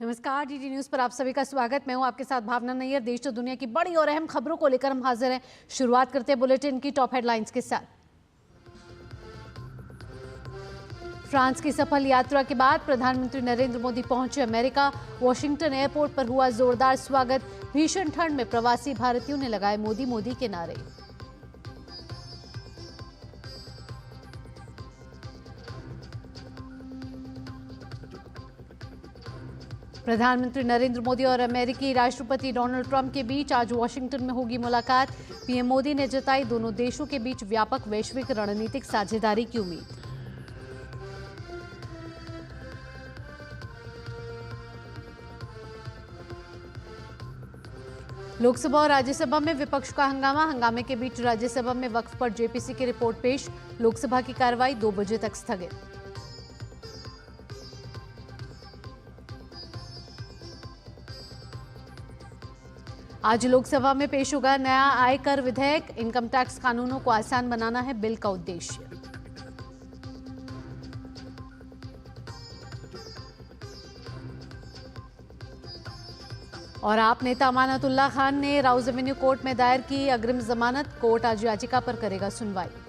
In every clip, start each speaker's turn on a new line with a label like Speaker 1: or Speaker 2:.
Speaker 1: नमस्कार, DD news पर आप सभी का स्वागत। मैं हूं आपके साथ भावना नैयर। देश और दुनिया की बड़ी और अहम खबरों को लेकर हम हाजिर हैं। शुरुआत करते हैं बुलेटिन की टॉप हेडलाइंस के साथ। फ्रांस की सफल यात्रा के बाद प्रधानमंत्री नरेंद्र मोदी पहुंचे अमेरिका। वॉशिंगटन एयरपोर्ट पर हुआ जोरदार स्वागत। भीषण ठंड में प्रवासी भारतीयों ने लगाए मोदी मोदी के नारे। प्रधानमंत्री नरेंद्र मोदी और अमेरिकी राष्ट्रपति डोनाल्ड ट्रंप के बीच आज वॉशिंगटन में होगी मुलाकात। पीएम मोदी ने जताई दोनों देशों के बीच व्यापक वैश्विक रणनीतिक साझेदारी की उम्मीद। लोकसभा और राज्यसभा में विपक्ष का हंगामे के बीच राज्यसभा में वक्फ पर जेपीसी की रिपोर्ट पेश। लोकसभा की कार्रवाई 2 बजे तक स्थगित। आज लोकसभा में पेश होगा नया आयकर विधेयक। इनकम टैक्स कानूनों को आसान बनाना है बिल का उद्देश्य। और आप नेता अमानतुल्लाह खान ने राउज एवेन्यू कोर्ट में दायर की अग्रिम जमानत। कोर्ट आज याचिका पर करेगा सुनवाई।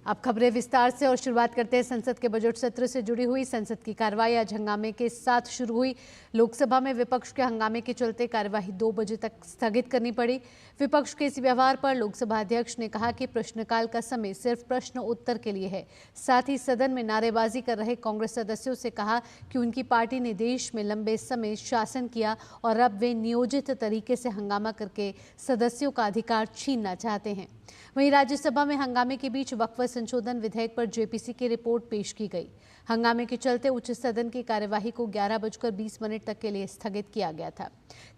Speaker 1: अब खबरें विस्तार से और शुरुआत करते हैं संसद के बजट सत्र से जुड़ी हुई। संसद की कार्रवाई आज हंगामे के साथ शुरू हुई। लोकसभा में विपक्ष के हंगामे के चलते कार्यवाही 2 बजे तक स्थगित करनी पड़ी। विपक्ष के इस व्यवहार पर लोकसभा अध्यक्ष ने कहा कि प्रश्नकाल का समय सिर्फ प्रश्न उत्तर के लिए है। साथ ही सदन में नारेबाजी कर रहे कांग्रेस सदस्यों से कहा कि उनकी पार्टी ने देश में लंबे समय शासन किया और अब वे नियोजित तरीके से हंगामा करके सदस्यों का अधिकार छीनना चाहते हैं। वहीं राज्यसभा में हंगामे के बीच वक्फ संशोधन विधेयक पर जेपीसी की रिपोर्ट पेश की गई। हंगामे के चलते उच्च सदन की कार्यवाही को 11:20 तक के लिए स्थगित किया गया था।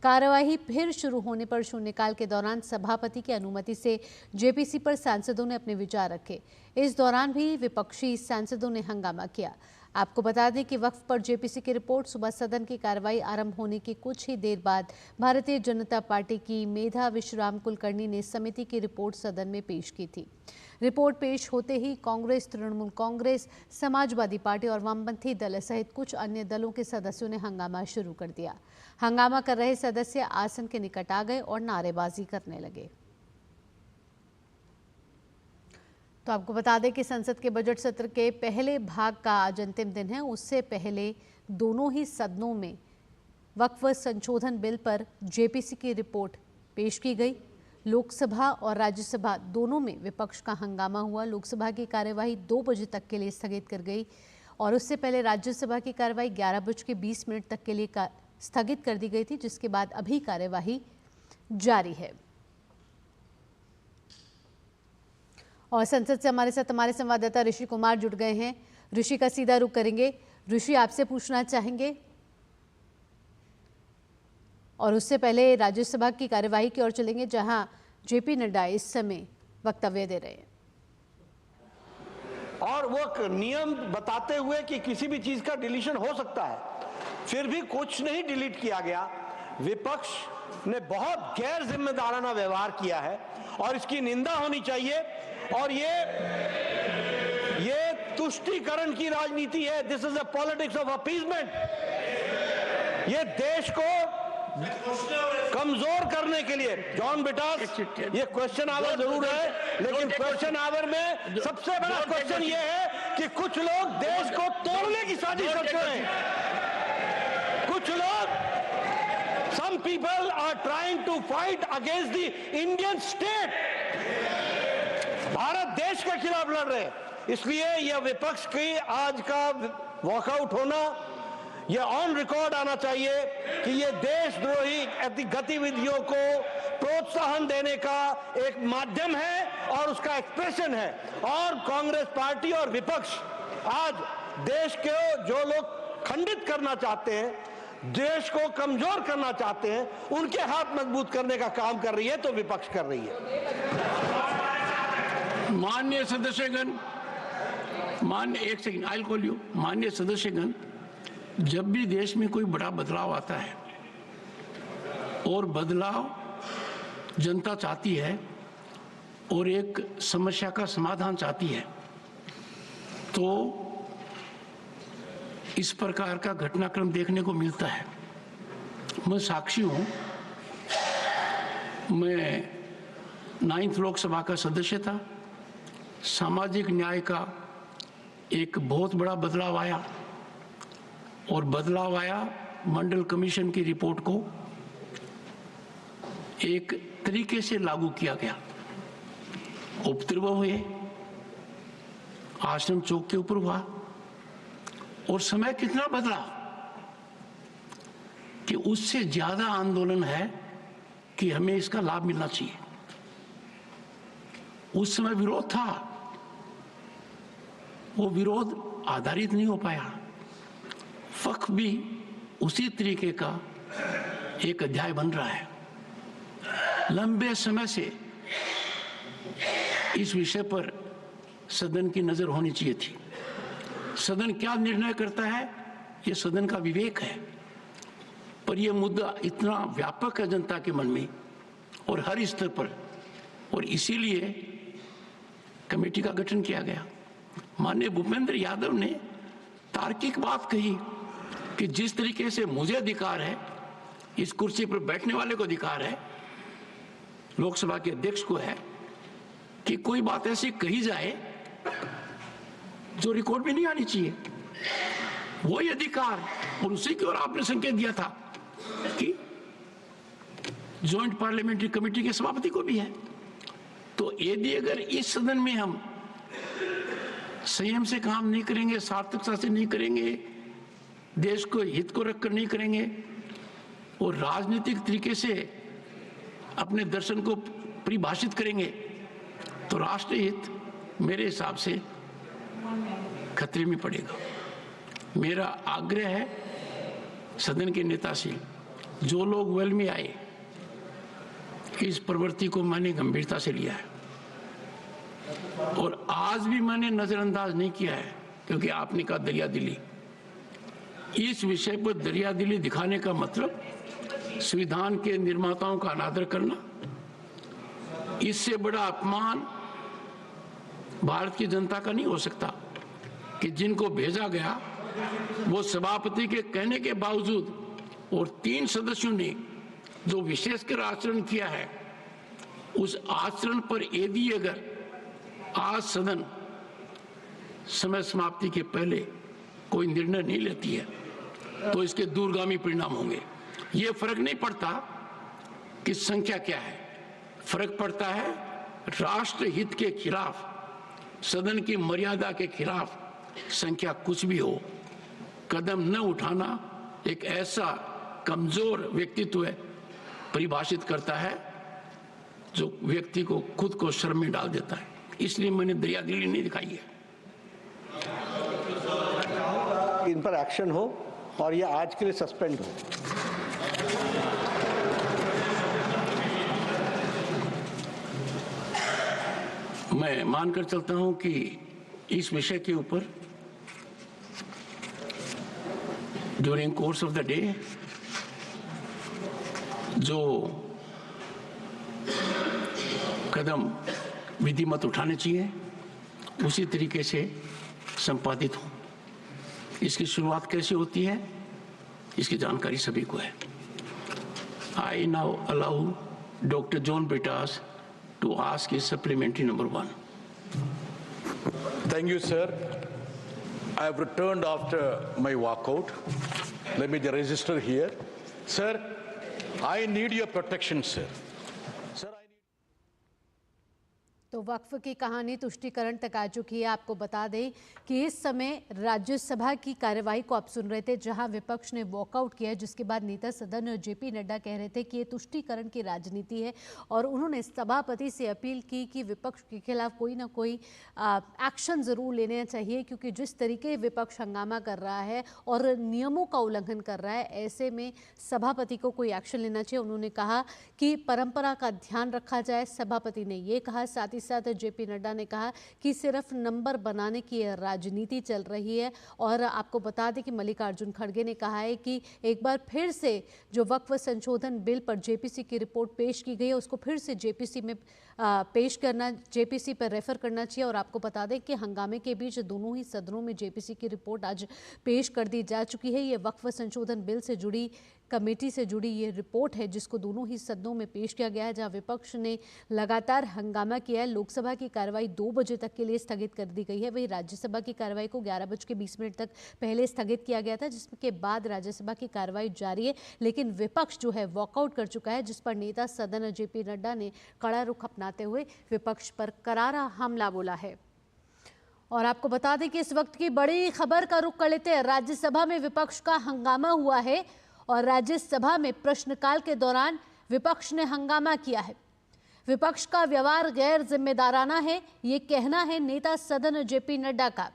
Speaker 1: कार्यवाही फिर शुरू होने पर शून्यकाल के दौरान सभापति की अनुमति से जेपीसी पर सांसदों ने अपने विचार रखे। इस दौरान भी विपक्षी सांसदों ने हंगामा किया। आपको बता दें कि वक्फ पर जेपीसी की रिपोर्ट सुबह सदन की कार्रवाई आरंभ होने की कुछ ही देर बाद भारतीय जनता पार्टी की मेधा विश्राम कुलकर्णी ने समिति की रिपोर्ट सदन में पेश की थी। रिपोर्ट पेश होते ही कांग्रेस, तृणमूल कांग्रेस, समाजवादी पार्टी और वामपंथी दल सहित कुछ अन्य दलों के सदस्यों ने हंगामा शुरू कर दिया। हंगामा कर रहे सदस्य आसन के निकट आ गए और नारेबाजी करने लगे। तो आपको बता दें कि संसद के बजट सत्र के पहले भाग का आज अंतिम दिन है। उससे पहले दोनों ही सदनों में वक्फ संशोधन बिल पर जेपीसी की रिपोर्ट पेश की गई। लोकसभा और राज्यसभा दोनों में विपक्ष का हंगामा हुआ। लोकसभा की कार्यवाही 2 बजे तक के लिए स्थगित कर गई और उससे पहले राज्यसभा की कार्यवाही 11:20 तक के लिए स्थगित कर दी गई थी, जिसके बाद अभी कार्यवाही जारी है। और संसद से हमारे साथ हमारे संवाददाता ऋषि कुमार जुड़ गए हैं। ऋषि का सीधा रुख करेंगे। ऋषि, आपसे पूछना चाहेंगे और उससे पहले राज्यसभा की कार्यवाही की ओर चलेंगे, जहां जेपी नड्डा इस समय वक्तव्य दे रहे हैं
Speaker 2: और वो नियम बताते हुए कि किसी भी चीज का डिलीशन हो सकता है, फिर भी कुछ नहीं डिलीट किया गया। विपक्ष ने बहुत गैर जिम्मेदाराना व्यवहार किया है और इसकी निंदा होनी चाहिए। और ये तुष्टीकरण की राजनीति है। This is a politics of appeasement. ये देश को कमजोर करने के लिए, जॉन बेटा, ये क्वेश्चन आवर जरूर है, लेकिन क्वेश्चन आवर में सबसे बड़ा क्वेश्चन ये है कि कुछ लोग देश को तोड़ने की साजिश करते हैं। कुछ लोग, some people are trying to fight against the Indian state. Bharat देश के खिलाफ लड़ रहे हैं। इसलिए यह विपक्ष की आज का वॉकआउट होना, यह ऑन रिकॉर्ड आना चाहिए कि यह देशद्रोही गतिविधियों को प्रोत्साहन देने का एक माध्यम है और उसका एक्सप्रेशन है। और कांग्रेस पार्टी और विपक्ष आज देश के जो लोग खंडित करना चाहते हैं, देश को कमजोर करना चाहते हैं, उनके हाथ मजबूत करने का काम कर रही है, तो विपक्ष कर रही है।
Speaker 3: माननीय सदस्यगण, एक second, I will call you. माननीय सदस्यगण, जब भी देश में कोई बड़ा बदलाव आता है और बदलाव जनता चाहती है और एक समस्या का समाधान चाहती है, तो इस प्रकार का घटनाक्रम देखने को मिलता है। मैं साक्षी हूं, मैं 9th लोकसभा का सदस्य था। सामाजिक न्याय का एक बहुत बड़ा बदलाव आया, और बदलाव आया मंडल कमीशन की रिपोर्ट को एक तरीके से लागू किया गया। उपद्रव हुए, आश्रम चौक के ऊपर हुआ, और समय कितना बदला कि उससे ज्यादा आंदोलन है कि हमें इसका लाभ मिलना चाहिए। उस समय विरोध था, वो विरोध आधारित नहीं हो पाया। वक्फ भी उसी तरीके का एक अध्याय बन रहा है। लंबे समय से इस विषय पर सदन की नजर होनी चाहिए थी। सदन क्या निर्णय करता है, ये सदन का विवेक है, पर यह मुद्दा इतना व्यापक है जनता के मन में और हर स्तर पर, और इसीलिए कमेटी का गठन किया गया। माननीय भूपेंद्र यादव ने तार्किक बात कही कि जिस तरीके से मुझे अधिकार है, इस कुर्सी पर बैठने वाले को अधिकार है, लोकसभा के अध्यक्ष को है, कि कोई बात ऐसी कही जाए जो रिकॉर्ड में नहीं आनी चाहिए। वही अधिकार, और उसी की ओर आपने संकेत दिया था कि जॉइंट पार्लियामेंट्री कमेटी के सभापति को भी है। तो यदि अगर इस सदन में हम संयम से काम नहीं करेंगे, सार्थकता से नहीं करेंगे, देश को हित को रखकर नहीं करेंगे, और राजनीतिक तरीके से अपने दर्शन को परिभाषित करेंगे, तो राष्ट्रीय हित मेरे हिसाब से खतरे में पड़ेगा। मेरा आग्रह है सदन के नेता से, जो लोग वेल में आए, इस प्रवृत्ति को मैंने गंभीरता से लिया है, और आज भी मैंने नजरअंदाज नहीं किया है, क्योंकि आपने कहा दरियादिली। इस विषय पर दरियादिली दिखाने का मतलब संविधान के निर्माताओं का अनादर करना। इससे बड़ा अपमान भारत की जनता का नहीं हो सकता कि जिनको भेजा गया वो सभापति के कहने के बावजूद और 3 सदस्यों ने जो विशेषकर आचरण किया है, उस आचरण पर यदि अगर आज सदन समय समाप्ति के पहले कोई निर्णय नहीं लेती है, तो इसके दूरगामी परिणाम होंगे। ये फर्क नहीं पड़ता कि संख्या क्या है, फर्क पड़ता है राष्ट्र हित के खिलाफ, सदन की मर्यादा के खिलाफ संख्या कुछ भी हो, कदम न उठाना एक ऐसा कमजोर व्यक्तित्व है, परिभाषित करता है, जो व्यक्ति को खुद को शर्म में डाल देता है। इसलिए मैंने दरियादिली नहीं दिखाई है।
Speaker 2: इन पर एक्शन हो और ये आज के लिए सस्पेंड हो।
Speaker 3: मैं मानकर चलता हूं कि इस विषय के ऊपर during course of the day जो कदम विधिमत उठाने चाहिए, उसी तरीके से संपादित हो। इसकी शुरुआत कैसे होती है, इसकी जानकारी सभी को है। I now allow doctor John Brittas to ask his supplementary number 1.
Speaker 4: Thank you, sir. I have returned after my walkout. Let me register here. Sir, I need your protection, sir.
Speaker 1: तो वक्फ की कहानी तुष्टीकरण तक आ चुकी है। आपको बता दें कि इस समय राज्यसभा की कार्यवाही को आप सुन रहे थे, जहां विपक्ष ने वॉकआउट किया, जिसके बाद नेता सदन जेपी नड्डा कह रहे थे कि ये तुष्टीकरण की राजनीति है, और उन्होंने सभापति से अपील की कि विपक्ष के खिलाफ कोई ना कोई एक्शन ज़रूर लेना चाहिए, क्योंकि जिस तरीके विपक्ष हंगामा कर रहा है और नियमों का उल्लंघन कर रहा है, ऐसे में सभापति को कोई एक्शन लेना चाहिए। उन्होंने कहा कि परंपरा का ध्यान रखा जाए, सभापति ने ये कहा। साथ ही साथ जेपी नड्डा ने कहा कि सिर्फ नंबर बनाने की राजनीति चल रही है। और आपको बता दें कि मल्लिकार्जुन खड़गे ने कहा है कि एक बार फिर से जो वक्फ संशोधन बिल पर जेपीसी की रिपोर्ट पेश की गई है उसको फिर से जेपीसी में पेश करना, जेपीसी पर रेफर करना चाहिए। और आपको बता दें कि हंगामे के बीच दोनों ही सदनों में जेपीसी की रिपोर्ट आज पेश कर दी जा चुकी है। ये वक्फ संशोधन बिल से जुड़ी कमेटी से जुड़ी ये रिपोर्ट है जिसको दोनों ही सदनों में पेश किया गया है, जहां विपक्ष ने लगातार हंगामा किया है। लोकसभा की कार्रवाई 2 बजे तक के लिए स्थगित कर दी गई है। वहीं राज्यसभा की कार्रवाई को 11:20 तक पहले स्थगित किया गया था, जिसके बाद राज्यसभा की कार्रवाई जारी है। लेकिन विपक्ष जो है वॉकआउट कर चुका है, जिस पर नेता सदन जेपी नड्डा ने कड़ा रुख अपनाते हुए विपक्ष पर करारा हमला बोला है। और आपको बता दें कि इस वक्त की बड़ी खबर का रुख कर लेते हैं। राज्यसभा में विपक्ष का हंगामा हुआ है और राज्यसभा में प्रश्नकाल के दौरान विपक्ष ने हंगामा किया है। विपक्ष का व्यवहार गैर जिम्मेदाराना है, ये कहना है नेता सदन जेपी नड्डा का।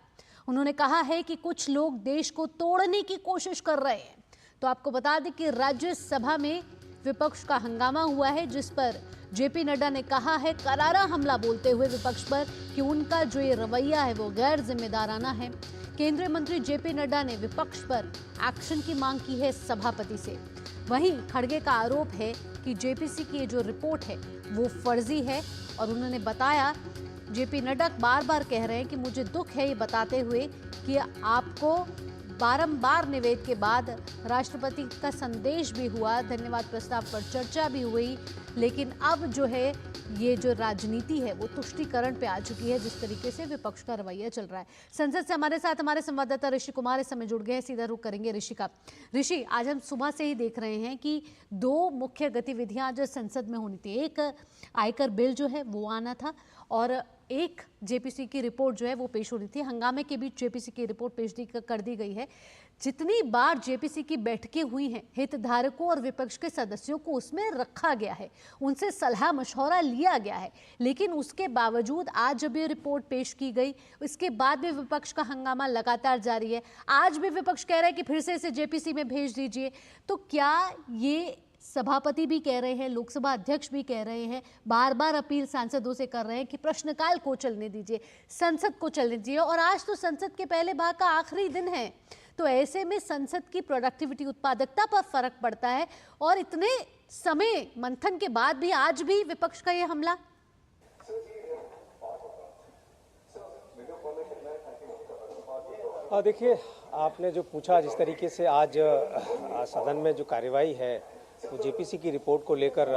Speaker 1: उन्होंने कहा है कि कुछ लोग देश को तोड़ने की कोशिश कर रहे हैं। तो आपको बता दें कि राज्यसभा में विपक्ष का हंगामा हुआ है, जिस पर जेपी नड्डा ने कहा है करारा हमला बोलते हुए विपक्ष पर कि उनका जो ये रवैया है वो गैर जिम्मेदाराना है। केंद्रीय मंत्री जेपी नड्डा ने विपक्ष पर एक्शन की मांग की है सभापति से। वहीं खड़गे का आरोप है कि जेपीसी की जो रिपोर्ट है वो फर्जी है। और उन्होंने बताया, जेपी नड्डा बार बार कह रहे हैं कि मुझे दुख है ये बताते हुए कि आपको बारंबार निवेदन के बाद राष्ट्रपति का संदेश भी हुआ, धन्यवाद प्रस्ताव पर चर्चा भी हुई, लेकिन अब जो है ये जो राजनीति है वो तुष्टीकरण पे आ चुकी है, जिस तरीके से विपक्ष का रवैया चल रहा है। संसद से हमारे साथ हमारे संवाददाता ऋषि कुमार इस समय जुड़ गए हैं, सीधा रुख करेंगे ऋषि का। ऋषि, आज हम सुबह से ही देख रहे हैं कि 2 मुख्य गतिविधियां जो संसद में होनी थी, एक आयकर बिल जो है वो आना था और एक जेपीसी की रिपोर्ट जो है वो पेश होनी थी। हंगामे के बीच जेपीसी की रिपोर्ट पेश कर दी गई है। जितनी बार जेपीसी की बैठकें हुई हैं, हितधारकों और विपक्ष के सदस्यों को उसमें रखा गया है, उनसे सलाह मशवरा लिया गया है, लेकिन उसके बावजूद आज जब ये रिपोर्ट पेश की गई, इसके बाद भी विपक्ष का हंगामा लगातार जारी है। आज भी विपक्ष कह रहा है कि फिर से इसे जेपीसी में भेज दीजिए। तो क्या ये सभापति भी कह रहे हैं, लोकसभा अध्यक्ष भी कह रहे हैं, बार बार अपील सांसदों से कर रहे हैं कि प्रश्नकाल को चलने दीजिए, संसद को चलने दीजिए, और आज तो संसद के पहले भाग का आखिरी दिन है। तो ऐसे में संसद की प्रोडक्टिविटी, उत्पादकता पर फर्क पड़ता है। और इतने समय मंथन के बाद भी आज भी विपक्ष का यह हमला।
Speaker 5: देखिए, आपने जो पूछा, जिस तरीके से आज सदन में जो कार्यवाही है वो जेपीसी की रिपोर्ट को लेकर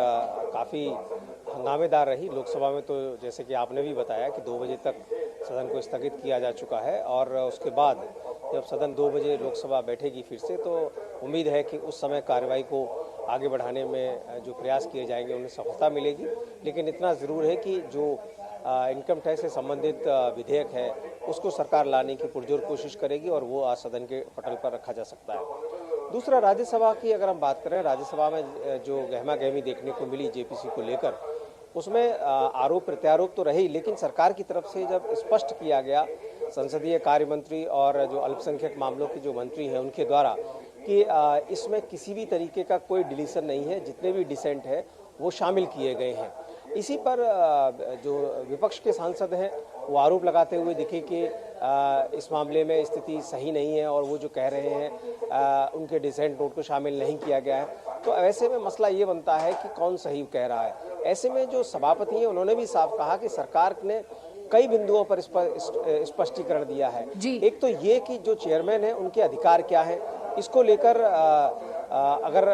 Speaker 5: काफ़ी हंगामेदार रही। लोकसभा में तो जैसे कि आपने भी बताया कि 2 बजे तक सदन को स्थगित किया जा चुका है और उसके बाद जब सदन 2 बजे लोकसभा बैठेगी फिर से, तो उम्मीद है कि उस समय कार्रवाई को आगे बढ़ाने में जो प्रयास किए जाएंगे उन्हें सफलता मिलेगी। लेकिन इतना ज़रूर है कि जो इनकम टैक्स से संबंधित विधेयक है उसको सरकार लाने की पुरजोर कोशिश करेगी और वो आज सदन के पटल पर रखा जा सकता है। दूसरा, राज्यसभा की अगर हम बात करें, राज्यसभा में जो गहमा गहमी देखने को मिली जेपीसी को लेकर, उसमें आरोप प्रत्यारोप तो रही, लेकिन सरकार की तरफ से जब स्पष्ट किया गया संसदीय कार्य मंत्री और जो अल्पसंख्यक मामलों के जो मंत्री हैं उनके द्वारा कि इसमें किसी भी तरीके का कोई डिलीशन नहीं है, जितने भी डिसेंट है वो शामिल किए गए हैं। इसी पर जो विपक्ष के सांसद हैं वो आरोप लगाते हुए दिखे कि इस मामले में स्थिति सही नहीं है और वो जो कह रहे हैं उनके डिसेंट नोट को शामिल नहीं किया गया है। तो ऐसे में मसला ये बनता है कि कौन सही कह रहा है। ऐसे में जो सभापति हैं उन्होंने भी साफ कहा कि सरकार ने कई बिंदुओं पर स्पष्टीकरण दिया है। एक तो ये कि जो चेयरमैन है उनके अधिकार क्या है, इसको लेकर अगर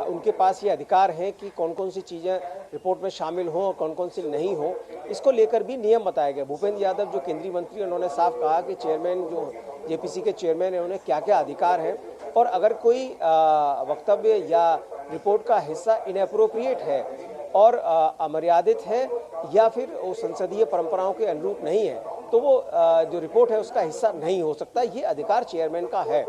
Speaker 5: उनके पास ये अधिकार है कि कौन कौन सी चीज़ें रिपोर्ट में शामिल हों और कौन कौन सी नहीं हो, इसको लेकर भी नियम बताया गया। भूपेंद्र यादव जो केंद्रीय मंत्री, उन्होंने साफ कहा कि चेयरमैन जो जेपीसी के चेयरमैन हैं उन्हें क्या क्या अधिकार हैं, और अगर कोई वक्तव्य या रिपोर्ट का हिस्सा इनएप्रोप्रिएट है और अमर्यादित है या फिर वो संसदीय परंपराओं के अनुरूप नहीं है, तो वो जो रिपोर्ट है उसका हिस्सा नहीं हो सकता। ये अधिकार चेयरमैन का है।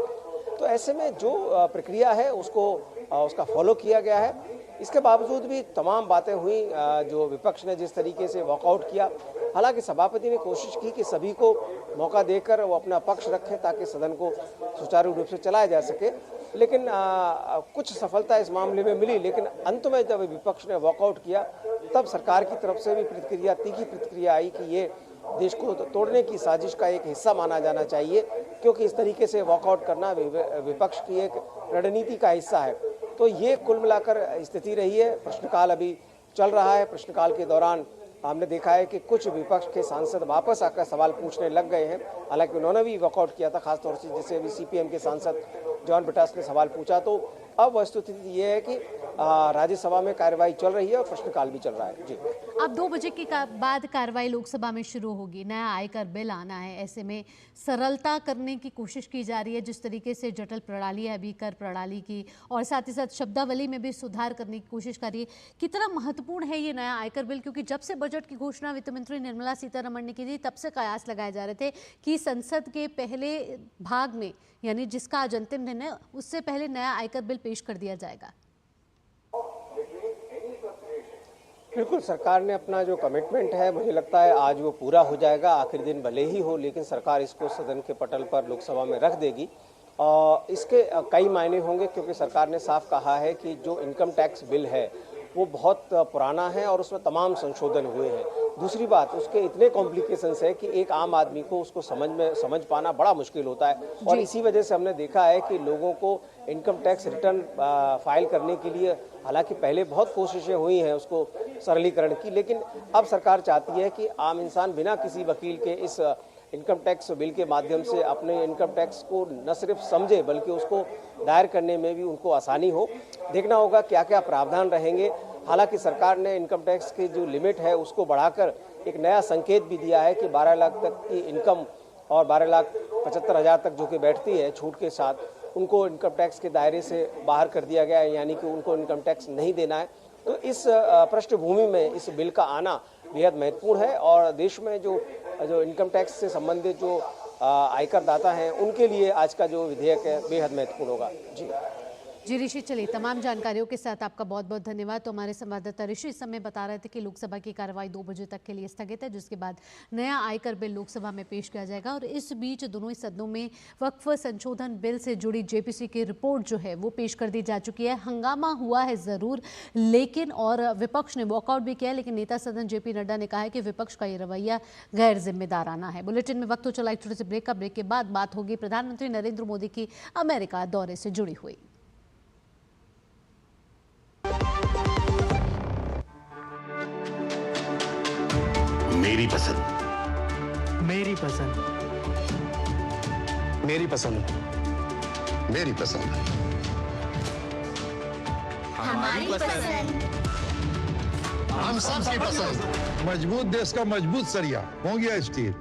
Speaker 5: तो ऐसे में जो प्रक्रिया है उसका फॉलो किया गया है। इसके बावजूद भी तमाम बातें हुई, जो विपक्ष ने जिस तरीके से वॉकआउट किया, हालांकि सभापति ने कोशिश की कि सभी को मौका देकर वो अपना पक्ष रखें ताकि सदन को सुचारू रूप से चलाया जा सके, लेकिन कुछ सफलता इस मामले में मिली। लेकिन अंत में जब विपक्ष ने वॉकआउट किया तब सरकार की तरफ से भी प्रतिक्रिया, तीखी प्रतिक्रिया आई कि ये देश को तोड़ने की साजिश का एक हिस्सा माना जाना चाहिए, क्योंकि इस तरीके से वॉकआउट करना विपक्ष की एक रणनीति का हिस्सा है। तो ये कुल मिलाकर स्थिति रही है। प्रश्नकाल अभी चल रहा है। प्रश्नकाल के दौरान हमने देखा है कि कुछ विपक्ष के सांसद वापस आकर सवाल पूछने लग गए हैं। हालांकि उन्होंने भी वॉकआउट किया था, खासतौर से जैसे अभी सीपीएम के सांसद जॉन ब्रिटास ने सवाल पूछा। तो अब वस्तुस्थिति ये है कि राज्यसभा में कार्यवाही चल रही है और प्रश्नकाल भी चल रहा है। जी,
Speaker 1: अब 2 बजे के बाद कार्रवाई लोकसभा में शुरू होगी। नया आयकर बिल आना है, ऐसे में सरलता करने की कोशिश की जा रही है। जिस तरीके से जटिल प्रणाली है अभी कर प्रणाली की, और साथ ही साथ शब्दावली में भी सुधार करने की कोशिश कर रही है। कितना महत्वपूर्ण है ये नया आयकर बिल, क्योंकि जब से बजट की घोषणा वित्त मंत्री निर्मला सीतारमण ने की थी, तब से कयास लगाए जा रहे थे कि संसद के पहले भाग में, यानी जिसका आज अंतिम निर्णय, उससे पहले नया आयकर बिल पेश कर दिया जाएगा।
Speaker 5: बिल्कुल, सरकार ने अपना जो कमिटमेंट है, मुझे लगता है आज वो पूरा हो जाएगा। आखिरी दिन भले ही हो, लेकिन सरकार इसको सदन के पटल पर लोकसभा में रख देगी। और इसके कई मायने होंगे, क्योंकि सरकार ने साफ कहा है कि जो इनकम टैक्स बिल है वो बहुत पुराना है और उसमें तमाम संशोधन हुए हैं। दूसरी बात, उसके इतने कॉम्प्लिकेशंस है कि एक आम आदमी को उसको समझ पाना बड़ा मुश्किल होता है। और इसी वजह से हमने देखा है कि लोगों को इनकम टैक्स रिटर्न फाइल करने के लिए, हालांकि पहले बहुत कोशिशें हुई हैं उसको सरलीकरण की, लेकिन अब सरकार चाहती है कि आम इंसान बिना किसी वकील के इस इनकम टैक्स बिल के माध्यम से अपने इनकम टैक्स को न सिर्फ समझे, बल्कि उसको दायर करने में भी उनको आसानी हो। देखना होगा क्या क्या प्रावधान रहेंगे। हालांकि सरकार ने इनकम टैक्स की जो लिमिट है उसको बढ़ाकर एक नया संकेत भी दिया है कि 12 लाख तक की इनकम और 12,75,000 तक जो कि बैठती है छूट के साथ, उनको इनकम टैक्स के दायरे से बाहर कर दिया गया है, यानी कि उनको इनकम टैक्स नहीं देना है। तो इस पृष्ठभूमि में इस बिल का आना बेहद महत्वपूर्ण है और देश में जो इनकम टैक्स से संबंधित जो आयकर दाता हैं उनके लिए आज का जो विधेयक है बेहद महत्वपूर्ण होगा।
Speaker 1: जी ऋषि, चलिए, तमाम जानकारियों के साथ आपका बहुत बहुत धन्यवाद। तो हमारे संवाददाता ऋषि इस समय बता रहे थे कि लोकसभा की कार्रवाई 2 बजे तक के लिए स्थगित है, जिसके बाद नया आयकर बिल लोकसभा में पेश किया जाएगा। और इस बीच दोनों ही सदनों में वक्फ संशोधन बिल से जुड़ी जेपीसी की रिपोर्ट जो है वो पेश कर दी जा चुकी है। हंगामा हुआ है ज़रूर, लेकिन और विपक्ष ने वॉकआउट भी किया, लेकिन नेता सदन जेपी नड्डा ने कहा है कि विपक्ष का ये रवैया गैर जिम्मेदाराना है। बुलेटिन में वक्त हो चला एक छोटे से ब्रेक का। ब्रेक के बाद बात होगी प्रधानमंत्री नरेंद्र मोदी की अमेरिका दौरे से जुड़ी हुई।
Speaker 6: मेरी पसंद,
Speaker 7: मेरी पसंद, मेरी पसंद,
Speaker 6: मेरी पसंद,
Speaker 7: हमारी पसंद,
Speaker 6: हम सबकी पसंद।
Speaker 8: मजबूत देश का मजबूत सरिया हो गया स्टील।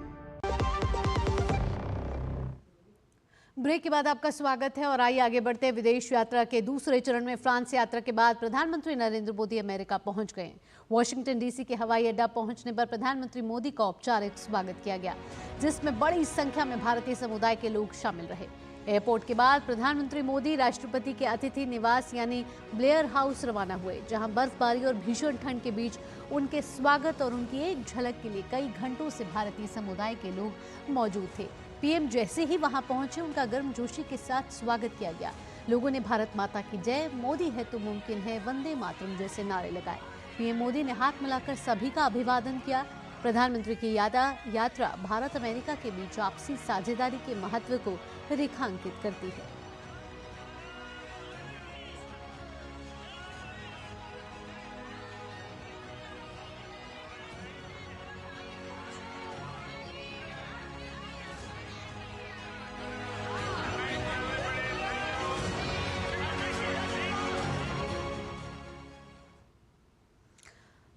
Speaker 1: ब्रेक के बाद आपका स्वागत है और आइए आगे बढ़ते हैं। विदेश यात्रा के दूसरे चरण में फ्रांस यात्रा के बाद प्रधानमंत्री नरेंद्र मोदी अमेरिका पहुंच गए। वॉशिंगटन डीसी के हवाई अड्डा पहुंचने पर प्रधानमंत्री मोदी का औपचारिक स्वागत किया गया, जिसमें बड़ी संख्या में भारतीय समुदाय के लोग शामिल रहे। एयरपोर्ट के बाद प्रधानमंत्री मोदी राष्ट्रपति के अतिथि निवास यानी ब्लेयर हाउस रवाना हुए, जहां बर्फबारी और भीषण ठंड के बीच उनके स्वागत और उनकी एक झलक के लिए कई घंटों से भारतीय समुदाय के लोग मौजूद थे। पीएम जैसे ही वहां पहुंचे, उनका गर्मजोशी के साथ स्वागत किया गया। लोगों ने भारत माता की जय, मोदी है तो मुमकिन है, वंदे मातरम जैसे नारे लगाए। पीएम मोदी ने हाथ मिलाकर सभी का अभिवादन किया। प्रधानमंत्री की यात्रा भारत अमेरिका के बीच आपसी साझेदारी के महत्व को रेखांकित करती है।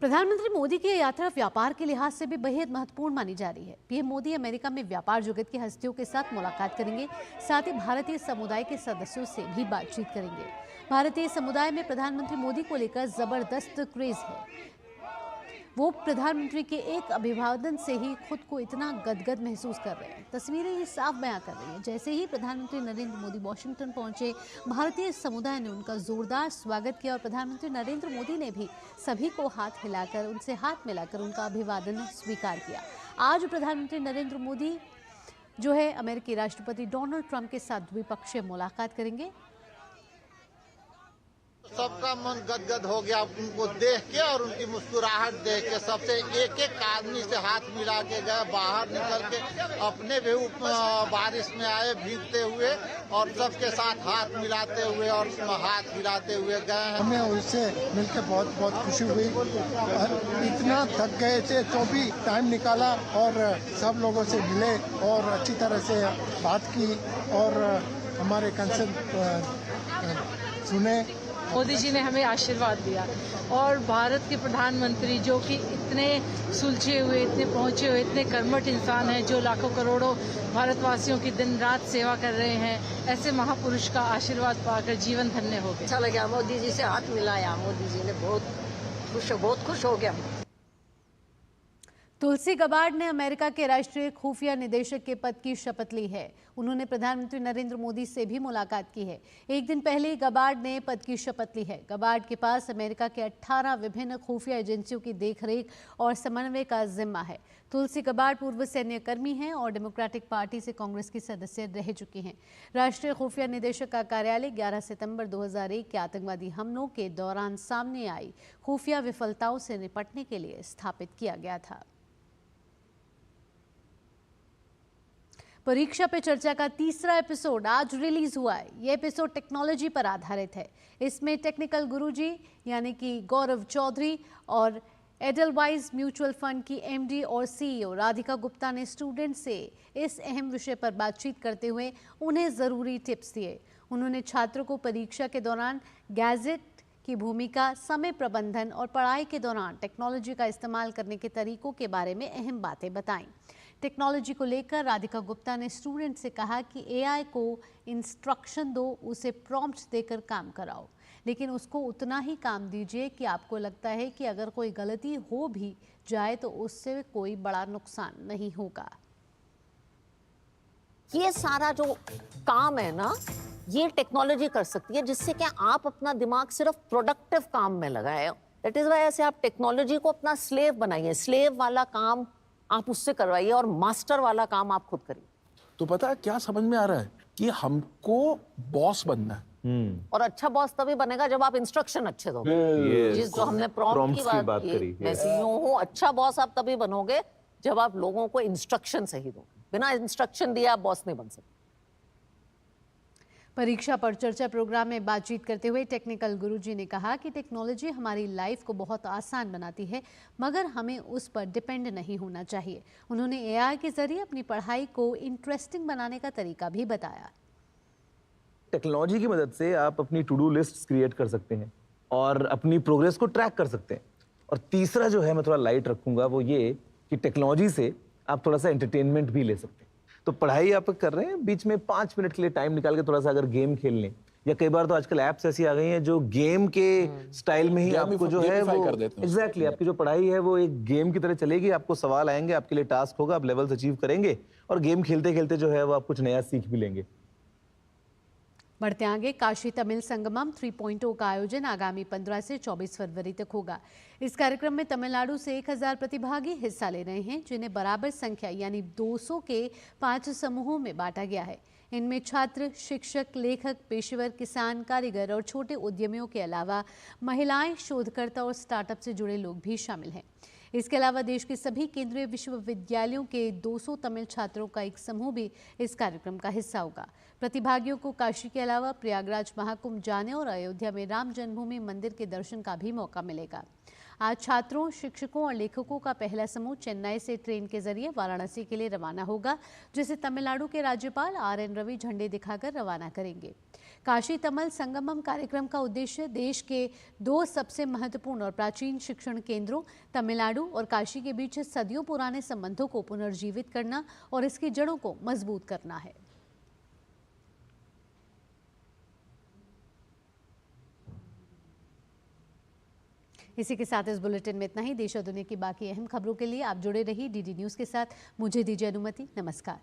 Speaker 1: प्रधानमंत्री मोदी की यात्रा व्यापार के लिहाज से भी बेहद महत्वपूर्ण मानी जा रही है। पीएम मोदी अमेरिका में व्यापार जगत की हस्तियों के साथ मुलाकात करेंगे, साथ ही भारतीय समुदाय के सदस्यों से भी बातचीत करेंगे। भारतीय समुदाय में प्रधानमंत्री मोदी को लेकर जबरदस्त क्रेज है। वो प्रधानमंत्री के एक अभिवादन से ही खुद को इतना गदगद महसूस कर रहे हैं। तस्वीरें ये साफ बयां कर रही हैं। जैसे ही प्रधानमंत्री नरेंद्र मोदी वॉशिंगटन पहुंचे, भारतीय समुदाय ने उनका जोरदार स्वागत किया और प्रधानमंत्री नरेंद्र मोदी ने भी सभी को हाथ हिलाकर, उनसे हाथ मिलाकर उनका अभिवादन स्वीकार किया। आज प्रधानमंत्री नरेंद्र मोदी जो है अमेरिकी राष्ट्रपति डोनाल्ड ट्रंप के साथ द्विपक्षीय मुलाकात करेंगे।
Speaker 9: सबका मन गदगद हो गया उनको देख के और उनकी मुस्कुराहट देख के। सबसे एक एक आदमी से हाथ मिला के गए, बाहर निकल के अपने भी बारिश में आए भीगते हुए और सबके साथ हाथ मिलाते हुए और हाथ हिलाते हुए गए हैं।
Speaker 10: हमें उससे मिलकर बहुत बहुत खुशी हुई। इतना थक गए थे तो भी टाइम निकाला और सब लोगों से मिले और अच्छी तरह से बात की और हमारे कंसर्न सुने।
Speaker 11: मोदी जी ने हमें आशीर्वाद दिया और भारत के प्रधानमंत्री जो कि इतने सुलझे हुए, इतने पहुंचे हुए, इतने कर्मठ इंसान हैं, जो लाखों करोड़ों भारतवासियों की दिन रात सेवा कर रहे हैं, ऐसे महापुरुष का आशीर्वाद पाकर जीवन धन्य हो गया।
Speaker 12: अच्छा लगा, मोदी जी से हाथ मिलाया, मोदी जी ने बहुत खुश हो गया।
Speaker 1: तुलसी गबार्ड ने अमेरिका के राष्ट्रीय खुफिया निदेशक के पद की शपथ ली है। उन्होंने प्रधानमंत्री नरेंद्र मोदी से भी मुलाकात की है। एक दिन पहले गबार्ड ने पद की शपथ ली है। गबार्ड के पास अमेरिका के 18 विभिन्न खुफिया एजेंसियों की देखरेख और समन्वय का जिम्मा है। तुलसी गबार्ड पूर्व सैन्य कर्मी हैं और डेमोक्रेटिक पार्टी से कांग्रेस की सदस्य रह चुकी हैं। राष्ट्रीय खुफिया निदेशक का कार्यालय 11 सितंबर 2001 के आतंकवादी हमलों के दौरान सामने आई खुफिया विफलताओं से निपटने के लिए स्थापित किया गया था। परीक्षा पे चर्चा का तीसरा एपिसोड आज रिलीज हुआ है। ये एपिसोड टेक्नोलॉजी पर आधारित है। इसमें टेक्निकल गुरुजी यानी कि गौरव चौधरी और एडलवाइज म्यूचुअल फंड की एमडी और सीईओ राधिका गुप्ता ने स्टूडेंट से इस अहम विषय पर बातचीत करते हुए उन्हें ज़रूरी टिप्स दिए। उन्होंने छात्रों को परीक्षा के दौरान गैजेट की भूमिका, समय प्रबंधन और पढ़ाई के दौरान टेक्नोलॉजी का इस्तेमाल करने के तरीकों के बारे में अहम बातें बताईं। टेक्नोलॉजी को लेकर राधिका गुप्ता ने स्टूडेंट से कहा कि एआई को इंस्ट्रक्शन दो, उसे प्रॉम्प्ट्स देकर काम कराओ, लेकिन उसको उतना ही काम दीजिए कि आपको लगता है कि अगर कोई गलती हो भी जाए तो उससे कोई बड़ा नुकसान नहीं होगा।
Speaker 12: ये सारा जो काम है ना, ये टेक्नोलॉजी कर सकती है, जिससे क्या आप अपना दिमाग सिर्फ प्रोडक्टिव काम में लगाए। दैट इज वाई ऐसे आप टेक्नोलॉजी को अपना स्लेव बनाइए। स्लेव वाला काम आप उससे करवाइए और मास्टर वाला काम आप खुद करिए।
Speaker 13: तो पता है क्या समझ में आ रहा है कि हमको बॉस बनना है।
Speaker 12: और अच्छा बॉस तभी बनेगा जब आप इंस्ट्रक्शन अच्छे दोगे। जिस जो हमने प्रॉम्प्ट की बात की, मैं सीईओ हूँ, अच्छा बॉस आप तभी बनोगे जब आप लोगों को इंस्ट्रक्शन सही दोगे। बिना इंस्ट्रक्शन दिए आप बॉस नहीं बन सकते।
Speaker 1: परीक्षा पर चर्चा प्रोग्राम में बातचीत करते हुए टेक्निकल गुरुजी ने कहा कि टेक्नोलॉजी हमारी लाइफ को बहुत आसान बनाती है, मगर हमें उस पर डिपेंड नहीं होना चाहिए। उन्होंने एआई के जरिए अपनी पढ़ाई को इंटरेस्टिंग बनाने का तरीका भी बताया।
Speaker 14: टेक्नोलॉजी की मदद से आप अपनी टू डू लिस्ट क्रिएट कर सकते हैं और अपनी प्रोग्रेस को ट्रैक कर सकते हैं। और तीसरा जो है मैं थोड़ा लाइट रखूंगा, वो ये कि टेक्नोलॉजी से आप थोड़ा सा एंटरटेनमेंट भी ले सकते हैं। तो पढ़ाई आप कर रहे हैं, बीच में 5 मिनट के लिए टाइम निकाल के थोड़ा सा अगर गेम खेल लें, या कई बार तो आजकल ऐप्स ऐसी आ गई हैं जो गेम के स्टाइल में ही आपको जो है वो एग्जैक्टली आपकी जो पढ़ाई है वो एक गेम की तरह चलेगी। आपको सवाल आएंगे, आपके लिए टास्क होगा, आप लेवल्स अचीव करेंगे और गेम खेलते खेलते जो है वो आप कुछ नया सीख भी लेंगे।
Speaker 1: बढ़ते आगे, काशी तमिल संगमम 3.0 का आयोजन आगामी 15 से 24 फरवरी तक होगा। इस कार्यक्रम में तमिलनाडु से 1000 प्रतिभागी हिस्सा ले रहे हैं, जिन्हें बराबर संख्या यानी 200 के 5 समूहों में बांटा गया है। इनमें छात्र, शिक्षक, लेखक, पेशेवर, किसान, कारीगर और छोटे उद्यमियों के अलावा महिलाएं, शोधकर्ता और स्टार्टअप से जुड़े लोग भी शामिल हैं। इसके अलावा देश के सभी केंद्रीय विश्वविद्यालयों के 200 तमिल छात्रों का एक समूह भी इस कार्यक्रम का हिस्सा होगा। प्रतिभागियों को काशी के अलावा प्रयागराज महाकुंभ जाने और अयोध्या में राम जन्मभूमि मंदिर के दर्शन का भी मौका मिलेगा। आज छात्रों, शिक्षकों और लेखकों का पहला समूह चेन्नई से ट्रेन के जरिए वाराणसी के लिए रवाना होगा, जिसे तमिलनाडु के राज्यपाल आर.एन. रवि झंडे दिखाकर रवाना करेंगे। काशी तमिल संगमम कार्यक्रम का उद्देश्य देश के 2 सबसे महत्वपूर्ण और प्राचीन शिक्षण केंद्रों तमिलनाडु और काशी के बीच सदियों पुराने संबंधों को पुनर्जीवित करना और इसकी जड़ों को मजबूत करना है। इसी के साथ इस बुलेटिन में इतना ही। देश और दुनिया की बाकी अहम खबरों के लिए आप जुड़े रहिए डीडी न्यूज़ के साथ। मुझे दीजिए अनुमति। नमस्कार।